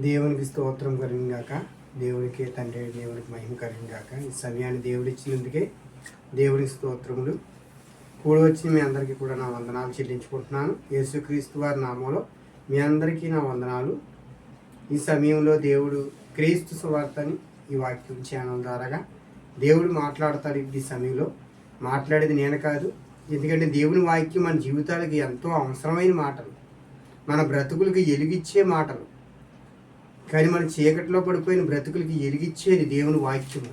దేవునికి స్తోత్రం కలిగాక, దేవునికి తండ్రి దేవునికి మహిమ కలిగాక. ఈ సమయాన్ని దేవుడు ఇచ్చినందుకే దేవునికి స్తోత్రములు. కూడి వచ్చి మీ అందరికీ కూడా నా వందనాలు చెల్లించుకుంటున్నాను. యేసుక్రీస్తు వారి నామంలో మీ అందరికీ నా వందనాలు. ఈ సమయంలో దేవుడు క్రీస్తు సువార్తని ఈ వాక్యం ఛానల్ ద్వారాగా దేవుడు మాట్లాడతాడు. ఈ సమయంలో మాట్లాడేది నేను కాదు, ఎందుకంటే దేవుని వాక్యం మన జీవితాలకి ఎంతో అవసరమైన మాటలు, మన బ్రతుకులకి ఎలుగిచ్చే మాటలు. కానీ మన చీకటిలో పడిపోయిన బ్రతుకులకి ఎలిగిచ్చేది దేవుని వాక్యము.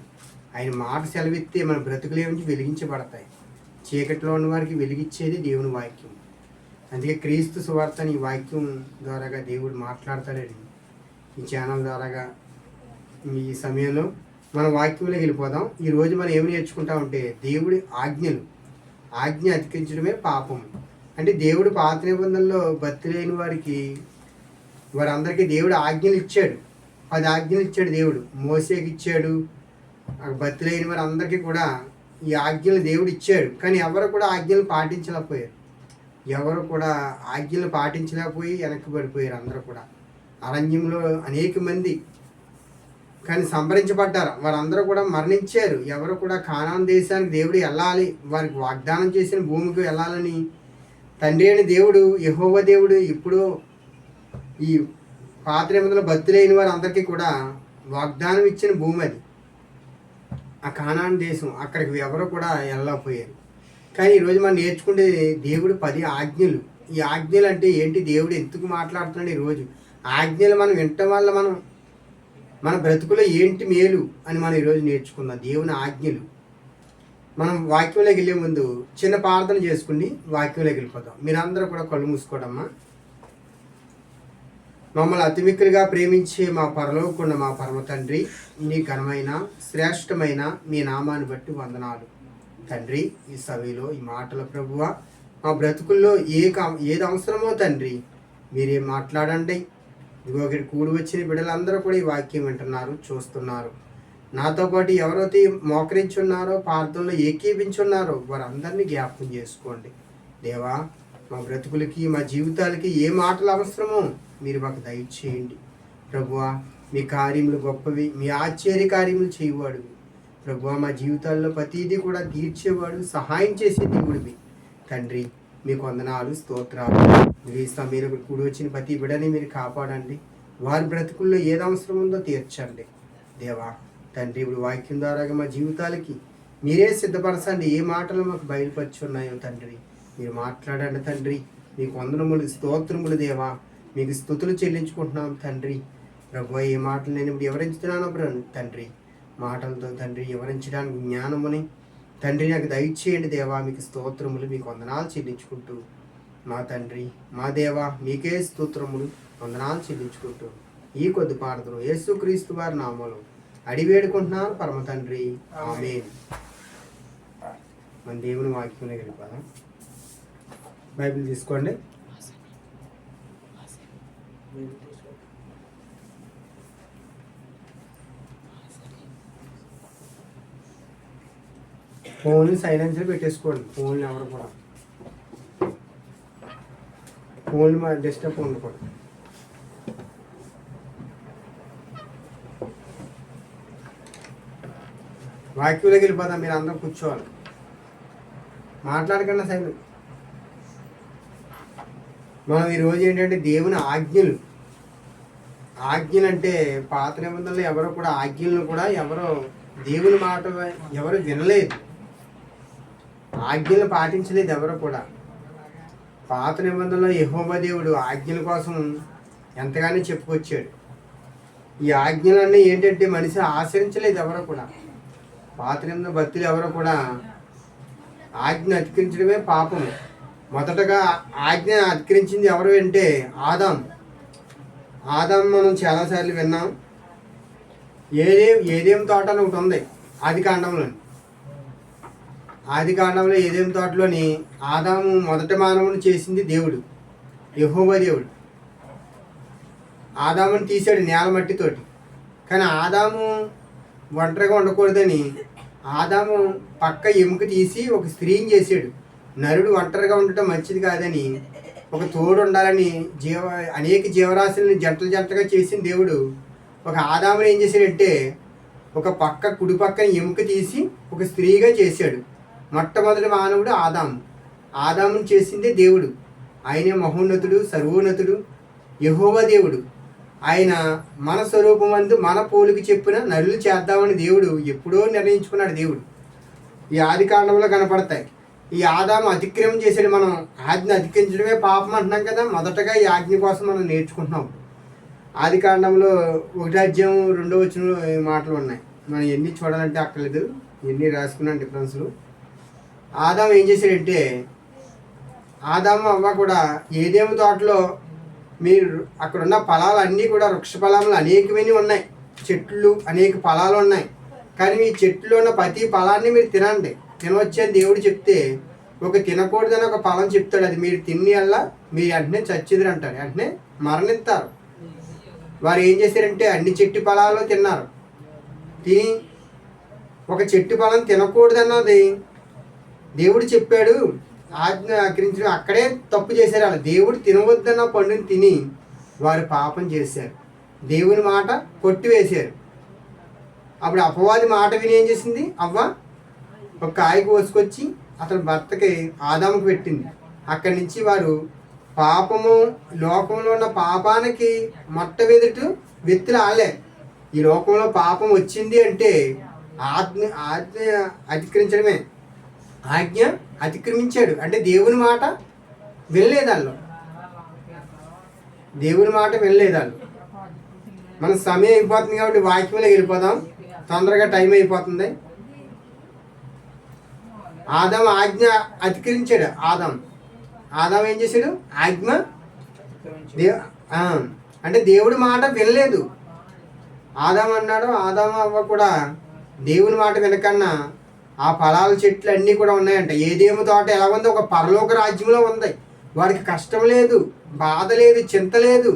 ఆయన మాట సెలవిస్తే మన బ్రతుకులే నుంచి వెలిగించబడతాయి. చీకటిలో ఉన్న వారికి వెలిగిచ్చేది దేవుని వాక్యం. అందుకే క్రీస్తు సువార్తని ఈ వాక్యం ద్వారాగా దేవుడు మాట్లాడతాడని ఈ ఛానల్ ద్వారాగా ఈ సమయంలో మన వాక్యంలోకి వెళ్ళిపోదాం. ఈరోజు మనం ఏమి నేర్చుకుంటామంటే దేవుడి ఆజ్ఞ అతికించడమే పాపం. అంటే దేవుడు పాత నిబంధనలో భక్తి లేని వారందరికీ దేవుడు ఆజ్ఞలు ఇచ్చాడు. 10 ఆజ్ఞలు ఇచ్చాడు దేవుడు. మోసేకి ఇచ్చాడు. భక్తి లేని వారు అందరికీ కూడా ఈ ఆజ్ఞలు దేవుడు ఇచ్చాడు. కానీ ఎవరు కూడా ఆజ్ఞలు పాటించలేకపోయారు. వెనక్కి పడిపోయారు. అందరూ కూడా అరణ్యంలో అనేక మంది కానీ సంభరించబడ్డారు. వారందరూ కూడా మరణించారు. ఎవరు కూడా కానాన్ దేశానికి దేవుడు వెళ్ళాలి, వారికి వాగ్దానం చేసిన భూమికి వెళ్ళాలని తండ్రి అయిన దేవుడు యెహోవా దేవుడు ఇప్పుడు ఈ పాత నిబంధనలో భక్తి లేని వారు అందరికీ కూడా వాగ్దానం ఇచ్చిన భూమి అది, ఆ కానాన్ దేశం. అక్కడికి ఎవరు కూడా వెళ్ళకపోయారు. కానీ ఈరోజు మనం నేర్చుకుంటే దేవుడు 10 ఆజ్ఞలు. ఈ ఆజ్ఞలు అంటే ఏంటి, దేవుడు ఎందుకు మాట్లాడుతున్నాడు ఈరోజు? ఆజ్ఞలు మనం వినటం వల్ల మన బ్రతుకులో ఏంటి మేలు అని మనం ఈరోజు నేర్చుకుందాం. దేవుని ఆజ్ఞలు. మనం వాక్యంలోకి వెళ్ళే ముందు చిన్న ప్రార్థన చేసుకుని వాక్యంలోకి వెళ్ళిపోతాం. మీరందరూ కూడా కళ్ళు మూసుకోవడమ్మా. మమ్మల్ని అతిమిక్కులుగా ప్రేమించే మా పరలోకమున్న మా పరమ తండ్రి, నీ ఘనమైన శ్రేష్టమైన మీ నామాన్ని బట్టి వందనాలు తండ్రి. ఈ సభలో ఈ మాటల ప్రభువా, మా బ్రతుకుల్లో ఏది అవసరమో తండ్రి మీరే మాట్లాడండి. ఇదిగో ఇక్కడ కూడి వచ్చిన బిడ్డలందరూ కూడా ఈ వాక్యం వింటున్నారు, చూస్తున్నారు. నాతో పాటు ఎవరైతే మోకరించున్నారో, ప్రార్థనలో ఏకీపించున్నారో వారందరినీ జ్ఞాపకం చేసుకోండి దేవా. మా బ్రతుకులకి మా జీవితాలకి ఏ మాటలు అవసరమో మీరు మాకు దయచేయండి ప్రభువా. మీ కార్యములు గొప్పవి, మీ ఆశ్చర్య కార్యములు చేయవాడు ప్రభువా. మా జీవితాల్లో ప్రతిదీ కూడా తీర్చేవాడు, సహాయం చేసే దేవుడివి తండ్రి. మీకు వందనాలు, స్తోత్రాలు. మీరు ఈ సమయంలో కూడి వచ్చిన ప్రతి బిడ్డని మీరు కాపాడండి. వారి బ్రతుకుల్లో ఏది అవసరం ఉందో తీర్చండి దేవా తండ్రి. ఇప్పుడు వాక్యం ద్వారా మా జీవితాలకి మీరే సిద్ధపరచండి. ఏ మాటలు మాకు బయలుపరుచున్నాయో తండ్రి మీరు మాట్లాడండి తండ్రి. మీకు వందనములు, స్తోత్రములు దేవా. మీకు స్తుతులు చెల్లించుకుంటున్నాం తండ్రి. ప్రభు ఏ మాటలు నేను ఇప్పుడు వివరించుతున్నాను తండ్రి. మాటలతో తండ్రి వివరించడానికి జ్ఞానముని తండ్రి నాకు దయచేయండి దేవా. మీకు స్తోత్రములు, మీకు వందనాలు చెల్లించుకుంటూ మా తండ్రి మా దేవా మీకే స్తోత్రములు, వందనాలు చెల్లించుకుంటూ ఈ కొద్ది ప్రార్థన యేసుక్రీస్తు వారి నామములో అడివేడుకుంటున్నాను పరమ తండ్రి, ఆమేన్. మన దేవుని వాక్యంలోకి వెళ్ళిపోదాం. బైబిల్ తీసుకోండి. ఫోన్ సైలెన్స్లో పెట్టేసుకోండి. ఫోన్లు ఎవరు కూడా ఫోన్లు డిస్టర్బ్ ఉండకూడదు. వాక్యంలోకి వెళ్ళిపోదాం. మీరు అందరూ కూర్చోవాలి, మాట్లాడకుండా సైలెంట్. మనం ఈరోజు ఏంటంటే దేవుని ఆజ్ఞలు అంటే పాత నిబంధనలు ఎవరో కూడా ఆజ్ఞలను కూడా దేవుని మాట ఎవరు వినలేదు, ఆజ్ఞలు పాటించలేదు ఎవరు కూడా. పాత నిబంధనలో యెహోవా దేవుడు ఆజ్ఞల కోసం ఎంతగానో చెప్పుకొచ్చాడు. ఈ ఆజ్ఞలన్నీ ఏంటంటే మనిషి ఆచరించలేదు ఎవరు కూడా. పాత నిబంధన భక్తులు ఎవరు కూడా ఆజ్ఞ అతిక్రించడమే పాపము. మొదటగా ఆజ్ఞ అతిక్రించింది ఎవరు అంటే ఆదాం. మనం చాలాసార్లు విన్నాం. ఏదేం తోట అని ఒకటి ఉంది ఆది కాండంలో ఏదేం తోటలోని ఆదాము మొదటి మానవుని చేసింది దేవుడు, యెహోవా దేవుడు. ఆదాముని తీశాడు నేల మట్టితోటి. కానీ ఆదాము ఒంటరిగా ఉండకూడదని ఆదాము పక్క ఎముక తీసి ఒక స్త్రీని చేశాడు. నరుడు ఒంటరిగా ఉండటం మంచిది కాదని ఒక తోడు ఉండాలని అనేక జీవరాశులను జంటలుగా చేసిన దేవుడు ఒక ఆదాముని ఏం చేశాడంటే ఒక పక్క కుడి పక్కన ఎముక తీసి ఒక స్త్రీగా చేశాడు. మొట్టమొదటి మానవుడు ఆదాముని చేసిందే దేవుడు. ఆయనే మహోన్నతుడు, సర్వోన్నతుడు, యెహోవా దేవుడు. ఆయన మన స్వరూపమందు మన పోలికి చెప్పిన నరులు చేద్దామని దేవుడు ఎప్పుడో నిర్ణయించుకున్నాడు. దేవుడు ఈ ఆది కాండంలో కనపడతాయి. ఈ ఆదాము అతిక్రమం చేశాడు. మనం ఆజ్ఞ అతిక్రమించడమే పాపం అంటున్నాం కదా. మొదటగా ఈ ఆజ్ఞ కోసం మనం నేర్చుకుంటున్నాం. ఆది కాండంలో 1:2 మాటలు ఉన్నాయి. మనం ఎన్ని చూడాలంటే అక్కర్లేదు, ఎన్ని రాసుకున్నాం డిఫరెన్స్లు. ఆదాము ఏం చేశాడంటే, ఆదాము అవ్వ కూడా ఏదేమి తోటలో మీరు అక్కడున్న ఫలాలు అన్నీ కూడా వృక్ష ఫలాలు అనేకమైనవి ఉన్నాయి, చెట్లు అనేక ఫలాలు ఉన్నాయి. కానీ మీ చెట్టులో ఉన్న ప్రతి ఫలాన్ని మీరు తినండి, తినవచ్చు అని దేవుడు చెప్తే ఒక తినకూడదని ఒక ఫలం చెప్తాడు. అది మీరు తిని వల్ల మీరు వెంటనే చచ్చిదురు అంటారు, వెంటనే మరణిస్తారు. వారు ఏం చేశారంటే అన్ని చెట్టు ఫలాలు తిన్నారు. తిని ఒక చెట్టు ఫలం తినకూడదన్నది దేవుడు చెప్పాడు, ఆజ్ఞ ఆచరించడం అక్కడే తప్పు చేశారు. వాళ్ళు దేవుడు తినవద్దన్న పండుని తిని వారు పాపం చేశారు, దేవుని మాట కొట్టివేశారు. అప్పుడు అపవాది మాట విని ఏం చేసింది, అవ్వ ఒక కాయ కోసుకొచ్చి అతని భర్తకి ఆదాముకు పెట్టింది. అక్కడి నుంచి వారు పాపము, లోకంలో ఉన్న పాపానికి మొట్టమొదటి వ్యక్తులు వాళ్ళే. ఈ లోకంలో పాపం వచ్చింది అంటే ఆజ్ఞ అతిక్రమించడమే. ఆజ్ఞ అతిక్రమించాడు అంటే దేవుని మాట వినలేదు వాళ్ళు, దేవుని మాట వినలేదు వాళ్ళు. మన సమయం అయిపోతుంది కాబట్టి వాక్యంలో వెళ్ళిపోదాం, తొందరగా టైం అయిపోతుంది. ఆదాము ఆజ్ఞ అతిక్రమించాడు. ఆదాము ఏం చేశాడు, ఆజ్ఞ అంటే దేవుడి మాట వినలేదు. ఆదాము అన్నాడు, ఆదాము అవ్వ కూడా దేవుని మాట వినకన్నా ఆ ఫలాల చెట్లు అన్నీ కూడా ఉన్నాయంట. ఏదేమో తోట ఎలా ఉంది, ఒక పరలోక రాజ్యంలో ఉంది. వారికి కష్టం లేదు, బాధ లేదు, చింత లేదు.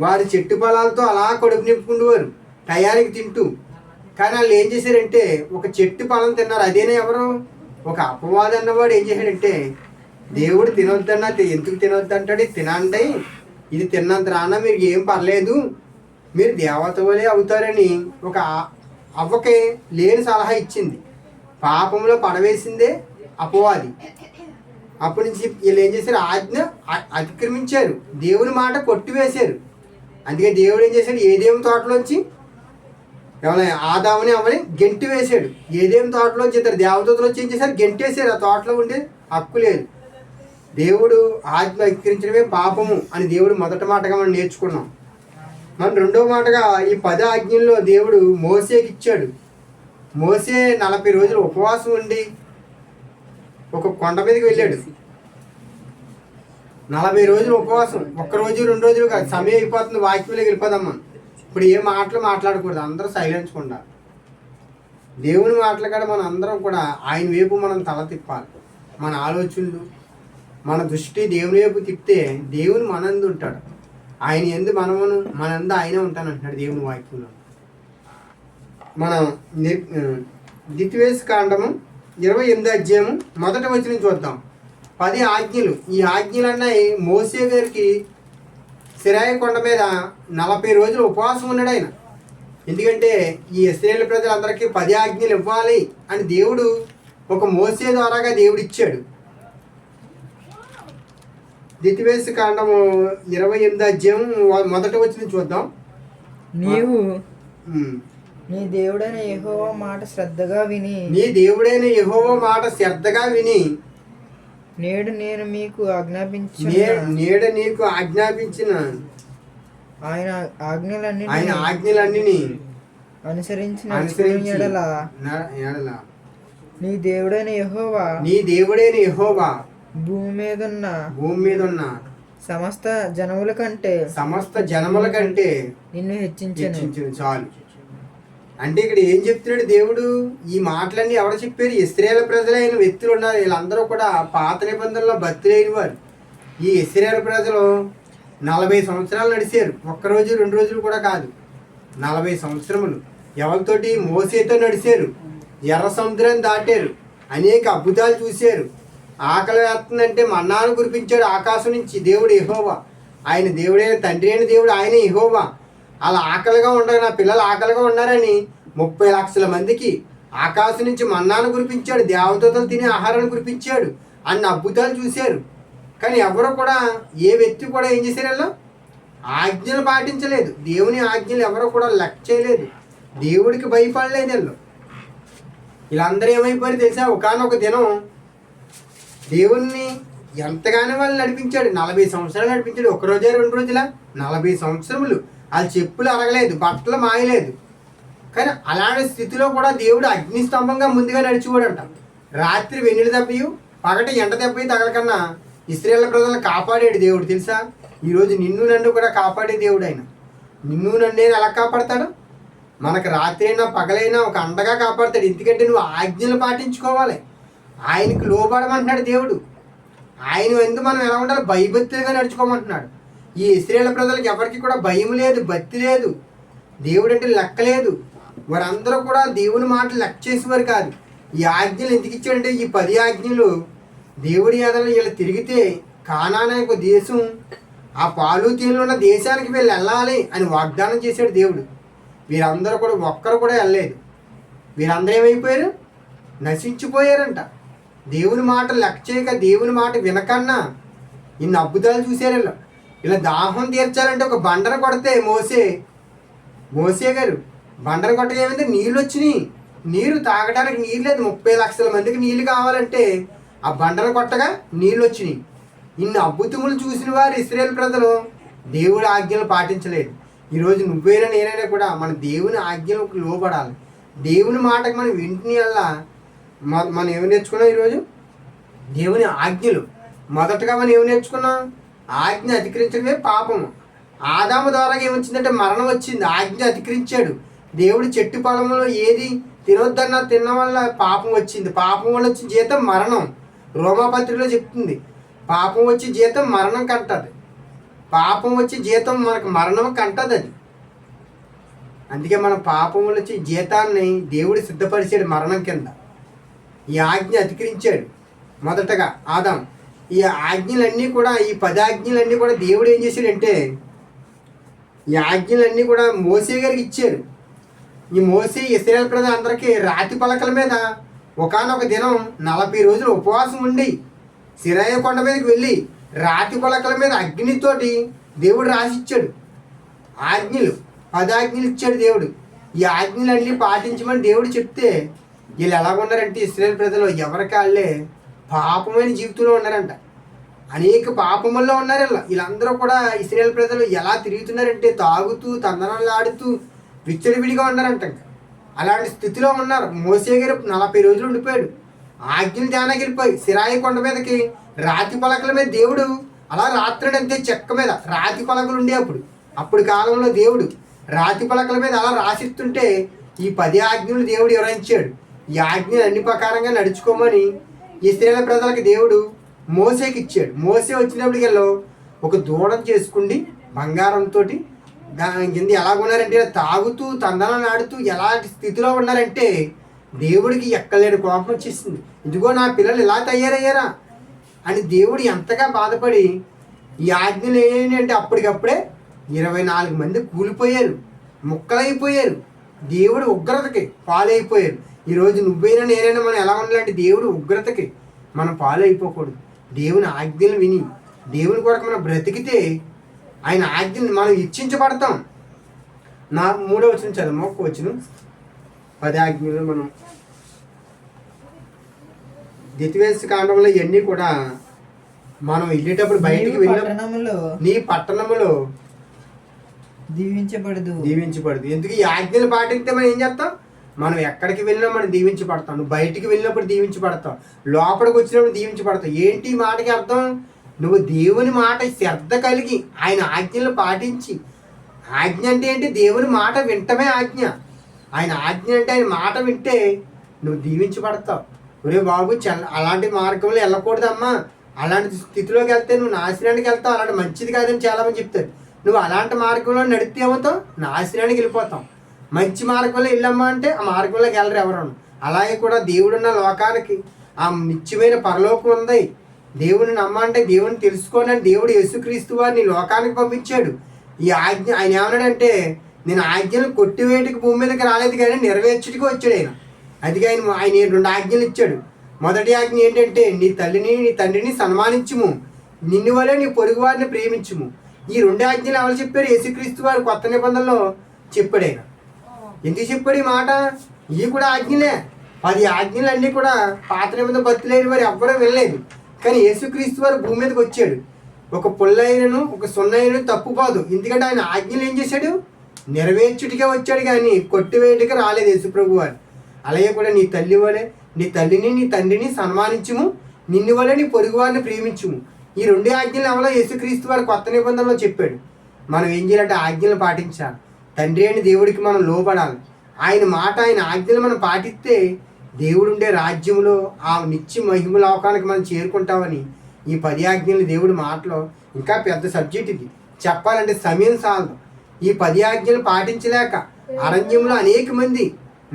వారి చెట్టు ఫలాలతో అలా కడుపు నింపుకుండేవారు టయానికి తింటూ. కానీ వాళ్ళు ఏం చేశారంటే ఒక చెట్టు ఫలం తిన్నారు. అదేనా ఎవరు, ఒక అపవాది అన్నవాడు ఏం చేశాడంటే, దేవుడు తినొద్దన్నా ఎందుకు తినొద్దు అంటాడు, తినండి, ఇది తిన్నంత రానా మీరు ఏం పర్లేదు, మీరు దేవత వలే అవుతారని ఒక అవ్వకి లేని సలహా ఇచ్చింది. పాపంలో పడవేసిందే అపవాది. అప్పటి నుంచి వీళ్ళు ఏం చేశారు, ఆజ్ఞ అతిక్రమించారు, దేవుని మాట కొట్టివేశారు. అందుకే దేవుడు ఏం చేశాడు, ఏదేమి తోటలోంచి ఎవరైనా ఆదాముని అవ్వని గెంటి వేశాడు. ఏదేమి తోటలోంచి ఇద్దరు దేవదూతలు వచ్చి ఏం చేశారు, గెంటేశారు. ఆ తోటలో ఉండే హక్కు లేదు. దేవుడు ఆజ్ఞ అతిక్రమించడమే పాపము అని దేవుడు మొదటి మాటగా మనం నేర్చుకున్నాం. మనం రెండో మాటగా ఈ 10 ఆజ్ఞల్లో దేవుడు మోసేకి ఇచ్చాడు. మోసే 40 రోజులు ఉపవాసం ఉండి ఒక కొండ మీదకి వెళ్ళాడు. 40 రోజులు ఉపవాసం, 1 రోజు 2 రోజులు కాదు. సమయం అయిపోతుంది, వాక్యంలోకి వెళ్ళిపోదాం. ఇప్పుడు ఏ మాటలు మాట్లాడకూడదు, అందరూ సైలెన్స్ ఉండాలి. దేవుని మాటలు కూడా మనం అందరం కూడా ఆయన వైపు మనం తల తిప్పాలి. మన ఆలోచనలు, మన దృష్టి దేవుని వైపు తిప్పితే దేవుని మనందు ఉంటాడు. ఆయన ఎందు మనమును, మనందు ఆయనే ఉంటానంటున్నాడు దేవుని వాక్యంలో. మనం ద్వితీయోపదేశకాండము 28 మొదటి వచనం చూద్దాం. 10 ఆజ్ఞలు. ఈ ఆజ్ఞలు అన్నాయి మోసే గారికి సిరాయి కొండ మీద 40 రోజులు ఉపవాసం ఉన్నాడు ఆయన. ఎందుకంటే ఈ ఇశ్రాయేలు ప్రజలందరికీ 10 ఆజ్ఞలు ఇవ్వాలి అని దేవుడు ఒక మోసే ద్వారాగా దేవుడు ఇచ్చాడు. ద్వితీయోపదేశకాండము 28 మొదటి వచనం చూద్దాం. నీవు నీ దేవుడైన యెహోవా మాట శ్రద్ధగా విని నేడు నేను మీకు ఆజ్ఞాపించిన ఆయన ఆజ్ఞలన్నీ అనుసరించిన ఎడల నీ దేవుడైన యెహోవా భూమి మీదున్న సమస్త జనముల కంటే నిన్ను హెచ్చించను. చాలు. అంటే ఇక్కడ ఏం చెప్తున్నాడు దేవుడు, ఈ మాటలన్నీ ఎవరు చెప్పారు, ఇశ్రాయేలు ప్రజలైన వ్యక్తులు ఉన్నారు. వీళ్ళందరూ కూడా పాత నిబంధనలో భక్తులైన వారు. ఈ ఇశ్రాయేలు ప్రజలు 40 సంవత్సరాలు నడిచారు. 1 రోజు 2 రోజులు కూడా కాదు, 40 సంవత్సరములు. ఎవరితోటి, మోసేతో నడిచారు. ఎర్ర సముద్రాన్ని దాటారు, అనేక అద్భుతాలు చూశారు. ఆకలి వేస్తుందంటే మన్నాను కురిపించాడు ఆకాశం నుంచి దేవుడు యెహోవా. ఆయన దేవుడైన తండ్రి అయిన దేవుడు ఆయన యెహోవా. అలా ఆకలిగా ఉండరు, నా పిల్లలు ఆకలిగా ఉన్నారని 30 లక్షల మందికి ఆకాశం నుంచి మన్నాను కురిపించాడు, దేవదూతలు తినే ఆహారాన్ని కురిపించాడు, అన్ని అద్భుతాలు చూశారు. కానీ ఎవరు కూడా, ఏ వ్యక్తి కూడా ఏం చేశారు? వీళ్ళు ఆజ్ఞలు పాటించలేదు. దేవుని ఆజ్ఞలు ఎవరు కూడా లెక్క చేయలేదు, దేవుడికి భయపడలేదు. వీళ్ళందరూ ఏమైపోయారు తెలుసా? ఒకానొక దినం దేవుణ్ణి ఎంతగానో వాళ్ళు నడిపించాడు. 40 సంవత్సరాలు నడిపించాడు. ఒక రోజే 2 రోజులా 40 సంవత్సరములు. వాళ్ళ చెప్పులు అరగలేదు, బట్టలు మాయలేదు. కానీ అలాంటి స్థితిలో కూడా దేవుడు అగ్నిస్తంభంగా ముందుగా నడిచిపోడంట. రాత్రి వెన్నెల దెబ్బయు పగటి ఎండ దెబ్బయు తగలకన్నా ఇశ్రాయేలు ప్రజలను కాపాడాడు దేవుడు తెలుసా? ఈరోజు నిన్ను నన్ను కూడా కాపాడే దేవుడు ఆయన. నిన్ను నన్ను ఎలా కాపాడతాడు? మనకు రాత్రి అయినా పగలైనా ఒక అండగా కాపాడతాడు. ఎందుకంటే నువ్వు ఆజ్ఞలు పాటించుకోవాలి, ఆయనకు లోబడమంటున్నాడు దేవుడు. ఆయన ఎందుకు మనం ఎలా ఉండాలి? భయభక్తులుగా నడుచుకోమంటున్నాడు. ఈ ఇశ్రాయేలు ప్రజలకు ఎవరికి కూడా భయం లేదు, భక్తి లేదు, దేవుడు అంటే లెక్క లేదు. వారందరూ కూడా దేవుని మాటలు లెక్క చేసేవారు కాదు. ఈ ఆజ్ఞలు ఎందుకు ఇచ్చాడంటే, ఈ 10 ఆజ్ఞలు దేవుడి ఎదలు వీళ్ళు తిరిగితే కానాను అనే దేశం, ఆ పాలు తేనెలు ఉన్న దేశానికి వీళ్ళు వెళ్ళాలి అని వాగ్దానం చేశాడు దేవుడు. వీరందరూ కూడా ఒక్కరు కూడా వెళ్ళలేదు. వీరందరూ ఏమైపోయారు? నశించిపోయారంట. దేవుని మాట లెక్క చేయక, దేవుని మాట వినకన్నా ఇన్ని అద్భుతాలు చూశారు. ఇలా దాహం తీర్చాలంటే ఒక బండను కొడితే మోసే గారు బండను కొట్టగా ఏమైంది? నీళ్ళు వచ్చినాయి. నీరు తాగడానికి నీరు లేదు. 30 లక్షల మందికి నీళ్ళు కావాలంటే ఆ బండను కొట్టగా నీళ్ళు వచ్చినాయి. ఇన్ని అద్భుతములు చూసిన వారు ఇశ్రాయేలు ప్రజలు దేవుడి ఆజ్ఞలు పాటించలేదు. ఈరోజు నువ్వైనా నేనైనా కూడా మన దేవుని ఆజ్ఞలకు లోబడాలి. దేవుని మాటకు మనం వింటిని వల్ల మనం ఏమి నేర్చుకున్నాం? ఈరోజు దేవుని ఆజ్ఞలు. మొదటగా మనం ఏమి నేర్చుకున్నాం? ఆజ్ఞ అతిక్రమించడమే పాపము. ఆదాము ద్వారా ఏమొచ్చిందంటే మరణం వచ్చింది. ఆజ్ఞ అతిక్రమించాడు. దేవుడు చెట్టు పొలంలో ఏది తినొద్దన్నా తిన్న వల్ల పాపం వచ్చింది. పాపం వల్ల వచ్చి జీతం మరణం. రోమాపత్రికలో చెప్తుంది, పాపం వచ్చి జీతం మరణం కంటది. పాపం వచ్చి జీతం మనకు మరణం కంటది. అది అందుకే మన పాపం వల్ల వచ్చి జీతాన్ని దేవుడు సిద్ధపరిచాడు మరణం కింద. ఈ ఆజ్ఞ అతిక్రమించాడు మొదటగా ఆదాం. ఈ ఆజ్ఞలన్నీ కూడా, ఈ 10 ఆజ్ఞలన్నీ కూడా దేవుడు ఏం చేశాడంటే, ఈ ఆజ్ఞలన్నీ కూడా మోసే గారికి ఇచ్చాడు. ఈ మోసే ఇశ్రాయేలు ప్రజలందరికీ రాతి పలకల మీద ఒకానొక దినం 40 రోజులు ఉపవాసం ఉండి సినాయి కొండ మీదకి వెళ్ళి రాతి పలకల మీద అగ్నితోటి దేవుడు రాసిచ్చాడు ఆజ్ఞలు. 10 ఆజ్ఞలు ఇచ్చాడు దేవుడు. ఈ ఆజ్ఞలన్నీ పాటించమని దేవుడు చెప్తే వీళ్ళు ఎలా ఉన్నారంటే, ఇశ్రాయేలు ప్రజలు ఎవరికి వాళ్ళే పాపమైన జీవితంలో ఉన్నారంట. అనేక పాపముల్లో ఉన్నారు. వీళ్ళందరూ కూడా ఇశ్రాయేలు ప్రజలు ఎలా తిరుగుతున్నారంటే, తాగుతూ తందనాలు ఆడుతూ విచ్చలవిడిగా ఉన్నారంట. అలాంటి స్థితిలో ఉన్నారు. మోసే గారు 40 రోజులు ఉండిపోయాడు. ఆజ్ఞలు ధ్యానానికి వెళ్ళిపోయి సినాయి కొండ మీదకి రాతి పలకల మీద దేవుడు అలా రాత్రడంతే చెక్క మీద రాతి పలకలు ఉండే. అప్పుడు కాలంలో దేవుడు రాతి పలకల మీద అలా రాసిస్తుంటే ఈ 10 ఆజ్ఞలు దేవుడు వివరించాడు. ఈ ఆజ్ఞలు అన్ని ప్రకారంగా నడుచుకోమని ఇశ్రాయేలు ప్రజలకు దేవుడు మోసేకి ఇచ్చాడు. మోసే వచ్చినప్పటికి ఒక దూడను చేసుకుండి బంగారంతో దాని కింద ఎలాగున్నారంటే, తాగుతూ తందనాలు ఆడుతూ ఎలాంటి స్థితిలో ఉన్నారంటే దేవుడికి ఎక్కలేని కోపం వచ్చేసింది. ఇదిగో నా పిల్లలు ఇలా తయారయ్యారా అని దేవుడు ఎంతగా బాధపడి ఈ ఆజ్ఞలు ఏంటంటే అప్పటికప్పుడే 24 మంది కూలిపోయారు, ముక్కలైపోయారు. దేవుడు ఉగ్రతకి పాలైపోయారు. ఈరోజు నువ్వైనా నేనైనా మనం ఎలా ఉండాలంటే దేవుడు ఉగ్రతకి మనం పాలైపోకూడదు. దేవుని ఆజ్ఞలు విని దేవుని కొరకు మనం బ్రతికితే ఆయన ఆజ్ఞలు మనం ఇచ్చించబడతాం. 3వ వచనం చదవము. 1వ వచనం 10 ఆజ్ఞలు మనం ద్వితీయోపదేశ కాండంలో ఇవన్నీ కూడా మనం వెళ్ళేటప్పుడు బయటికి వెళ్ళినప్పుడు నీ పట్టణములో దీవించబడదు. ఎందుకు? ఈ ఆజ్ఞలు పాటిస్తే మనం ఏం చేస్తాం? మనం ఎక్కడికి వెళ్ళినా మనం దీవించబడతాం. నువ్వు బయటికి వెళ్ళినప్పుడు దీవించబడతావు, లోపలికి వచ్చినప్పుడు దీవించబడతావు. ఏంటి ఈ మాటకి అర్థం? నువ్వు దేవుని మాట శ్రద్ధ కలిగి ఆయన ఆజ్ఞలు పాటించి, ఆజ్ఞ అంటే ఏంటి? దేవుని మాట వింటమే ఆజ్ఞ. ఆయన ఆజ్ఞ అంటే ఆయన మాట వింటే నువ్వు దీవించబడతావు. ఒరే బాబు, అలాంటి మార్గంలో వెళ్ళకూడదమ్మా, అలాంటి స్థితిలోకి వెళ్తే నువ్వు నాశనానికి వెళ్తావు, అలాంటి మంచిది కాదని చాలామంది చెప్తారు. నువ్వు అలాంటి మార్గంలో నడిస్తే ఏమవుతావు? నాశనానికి వెళ్ళిపోతాం. మంచి మార్గంలో వెళ్ళమ్మా అంటే ఆ మార్గంలోకి వెళ్ళరు ఎవరు. అలాగే కూడా దేవుడున్న లోకానికి, ఆ ఆ నిత్యమైన పరలోకం ఉంది. దేవుని నమ్మంటే దేవుని తెలుసుకోని దేవుడు యేసుక్రీస్తు వారిని లోకానికి పంపించాడు. ఈ ఆజ్ఞ ఆయన ఏమన్నాడంటే, నేను ఆజ్ఞలు కొట్టివేటికి భూమి మీదకి రాలేదు కానీ నెరవేర్చుటికి వచ్చాడు ఆయన. అది ఆయన 2 ఆజ్ఞలు ఇచ్చాడు. మొదటి ఆజ్ఞ ఏంటంటే, నీ తల్లిని నీ తండ్రిని సన్మానించుము, నిన్ను వలె నీ పొరుగు వారిని ప్రేమించుము. ఈ 2 ఆజ్ఞలు ఎవరు చెప్పారు? యేసుక్రీస్తు వారు కొత్త నిబంధనలో చెప్పాడు ఆయన. ఎందుకు చెప్పాడు ఈ మాట? ఇవి కూడా ఆజ్ఞలే. 10 ఆజ్ఞలు అన్నీ కూడా పాత నిబంధన భక్తులైన వారు ఎవ్వరూ వెళ్ళలేదు. కానీ యేసుక్రీస్తు వారు భూమి మీదకి వచ్చాడు. ఒక పుల్లైనను ఒక సున్నైనను తప్పుపోదు. ఎందుకంటే ఆయన ఆజ్ఞలు ఏం చేశాడు? నెరవేర్చుటిగా వచ్చాడు కానీ కొట్టివేయటిగా రాలేదు యేసుప్రభు వారు. అలాగే కూడా నీ తల్లి వలె నీ తల్లిని నీ తండ్రిని సన్మానించుము, నిన్ను వలె నీ పొరుగు వారిని ప్రేమించుము. ఈ 2 ఆజ్ఞలు ఎవరో యేసుక్రీస్తు వారు కొత్త నిబంధనలో చెప్పాడు. మనం ఏం చేయాలంటే ఆజ్ఞలు పాటించాలి. తండ్రి అయిన దేవుడికి మనం లోబడాలి. ఆయన మాట ఆయన ఆజ్ఞలు మనం పాటిస్తే దేవుడు ఉండే రాజ్యంలో ఆ నిత్య మహిమ లోకానికి మనం చేరుకుంటామని ఈ 10 ఆజ్ఞలు దేవుడి మాటలో ఇంకా పెద్ద సబ్జెక్ట్ ఇది. చెప్పాలంటే సమయం చాలదు. ఈ 10 ఆజ్ఞలు పాటించలేక అరణ్యంలో అనేక మంది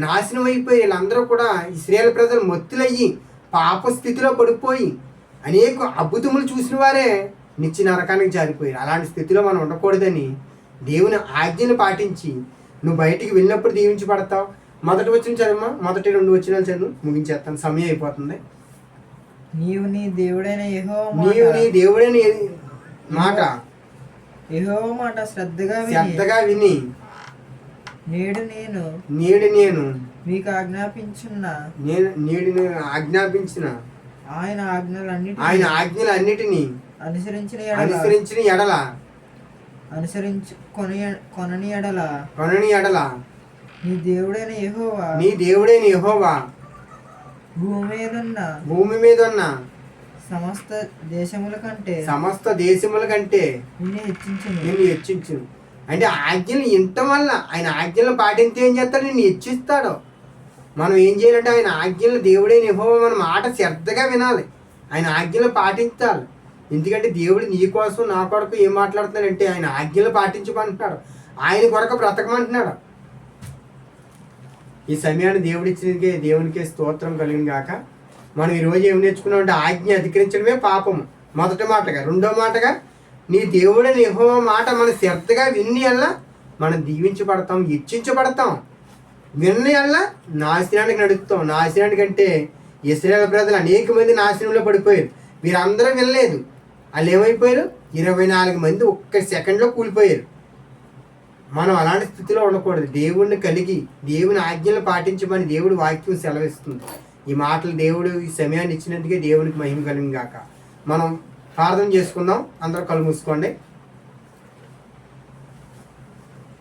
నాశనం అయిపోయి వీళ్ళందరూ కూడా ఇశ్రాయేలు ప్రజలు మొత్తులయ్యి పాప స్థితిలో పడిపోయి అనేక అద్భుతములు చూసిన వారే నిత్య నరకానికి జారిపోయారు. అలాంటి స్థితిలో మనం ఉండకూడదని దేవుని ఆజ్ఞను పాటించి నువ్వు బయటికి వెళ్ళినప్పుడు దీవించబడతావు. మొదటి వచనం చదువు, మొదటి 2 వచనాలు చదువు, ముగించేస్తాను, సమయం అయిపోతుంది. నీవు నీ దేవుడైన యెహోవా మాట శ్రద్ధగా విని నేడు నేను మీకు ఆజ్ఞాపించిన ఆయన ఆజ్ఞలన్నిటినీ అనుసరించిన ఎడల కొనని ఎడల నీ దేవుడైన యెహోవా భూమి మీద ఉన్న సమస్త దేశముల కంటే నిన్ను హెచ్చించును. అంటే ఆజ్ఞలు వినటం వల్ల ఆయన ఆజ్ఞలు పాటించి ఏం చేస్తాడు? నిన్ను హెచ్చిస్తాడు. మనం ఏం చేయాలంటే ఆయన ఆజ్ఞలు దేవుడైన యెహోవా మన మాట శ్రద్ధగా వినాలి. ఆయన ఆజ్ఞలు పాటించాలి. ఎందుకంటే దేవుడు నీ కోసం నా కొరకు ఏం మాట్లాడుతున్నాడంటే ఆయన ఆజ్ఞలు పాటించమంటున్నాడు. ఆయన కొరకు బ్రతకమంటున్నాడు. ఈ సమయాన్ని దేవుడిచ్చినకే దేవునికే స్తోత్రం కలిగిన గాక. మనం ఈరోజు ఏం నేర్చుకున్నాం అంటే ఆజ్ఞ అధికరించడమే పాపము మొదటి మాటగా. రెండో మాటగా నీ దేవుడని యెహోవా మాట మనం శ్రద్ధగా విన్ని అల్లా మనం దీవించబడతాం, హెచ్చించబడతాం. విన్ని అల్లా నాశనానికి నడుస్తాం. నాశనానికి అంటే ఇశ్రాయేలు ప్రజలు అనేక మంది నాశనంలో పడిపోయారు. వీరందరూ వినలేదు. వాళ్ళు ఏమైపోయారు? 24 మంది ఒక్క సెకండ్లో కూలిపోయారు. మనం అలాంటి స్థితిలో ఉండకూడదు. దేవుడిని కలిగి దేవుని ఆజ్ఞలు పాటించమని దేవుడు వాక్యం సెలవిస్తుంది. ఈ మాటలు దేవుడు ఈ సమయాన్ని ఇచ్చినందుకే దేవునికి మహిమ కలిగిన గాక. మనం ప్రార్థన చేసుకుందాం. అందరూ కళ్ళు మూసుకోండి.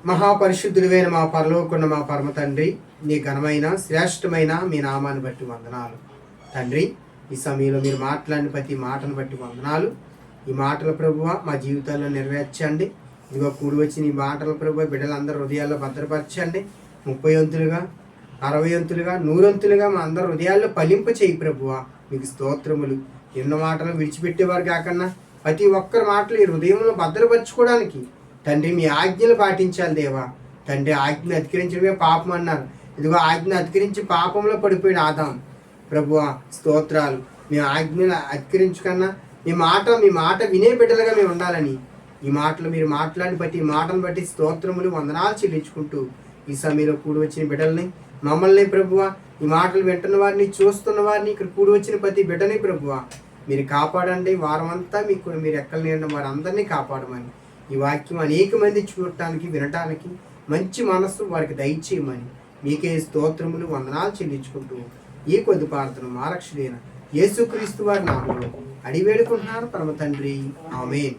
మహాపరిశుద్ధుడైన మా పరలోకమున్న మా పరమ తండ్రి, నీ ఘనమైన శ్రేష్టమైన మీ నామాన్ని బట్టి వందనాలు తండ్రి. ఈ సమయంలో మీరు మాట్లాడిన ప్రతి మాటను బట్టి వందనాలు. ఈ మాటల ప్రభువ మా జీవితాల్లో నెరవేర్చండి. ఇదిగో కూడి వచ్చిన ఈ మాటల ప్రభువ బిడ్డలందరూ హృదయాల్లో భద్రపరచండి. 30 వంతులుగా 60 వంతులుగా 100 వంతులుగా మా అందరి హృదయాల్లో ఫలింప చేయి ప్రభువ. మీకు స్తోత్రములు. ఎన్నో మాటలు విడిచిపెట్టేవారు కాకన్నా ప్రతి ఒక్కరి మాటలు ఈ హృదయంలో భద్రపరచుకోవడానికి తండ్రి మీ ఆజ్ఞలు పాటించాలి దేవా. తండ్రి ఆజ్ఞ అతిక్రమించడమే పాపం అన్నారు. ఇదిగో ఆజ్ఞ అతిక్రమించి పాపంలో పడిపోయిన ఆదాం ప్రభువ స్తోత్రాలు. మేము ఆజ్ఞలు అతిక్రమించుకన్నా మీ మాట వినే బిడ్డలుగా మేము ఉండాలని ఈ మాటలు మీరు మాట్లాడిన బట్టి ఈ మాటను బట్టి స్తోత్రములు వందనాలు చెల్లించుకుంటూ ఈ సమయంలో కూడి వచ్చిన బిడ్డల్ని మమ్మల్ని ప్రభువ, ఈ మాటలు వింటున్న వారిని చూస్తున్న వారిని ఇక్కడ కూడి వచ్చిన ప్రతి బిడ్డని ప్రభువ మీరు కాపాడండి. వారం అంతా మీరు ఎక్కలు నేడిన వారందరినీ కాపాడమని ఈ వాక్యం అనేక మంది చూడటానికి వినటానికి మంచి మనస్సు వారికి దయచేయమని మీకే స్తోత్రములు వందనాలు చెల్లించుకుంటూ ఈ కొద్ది ప్రార్థన మా రక్షకుడైన యేసుక్రీస్తు వారి నామములో అడిగి వేడుకుంటున్నారు పరమ తండ్రి. ఆమేన్.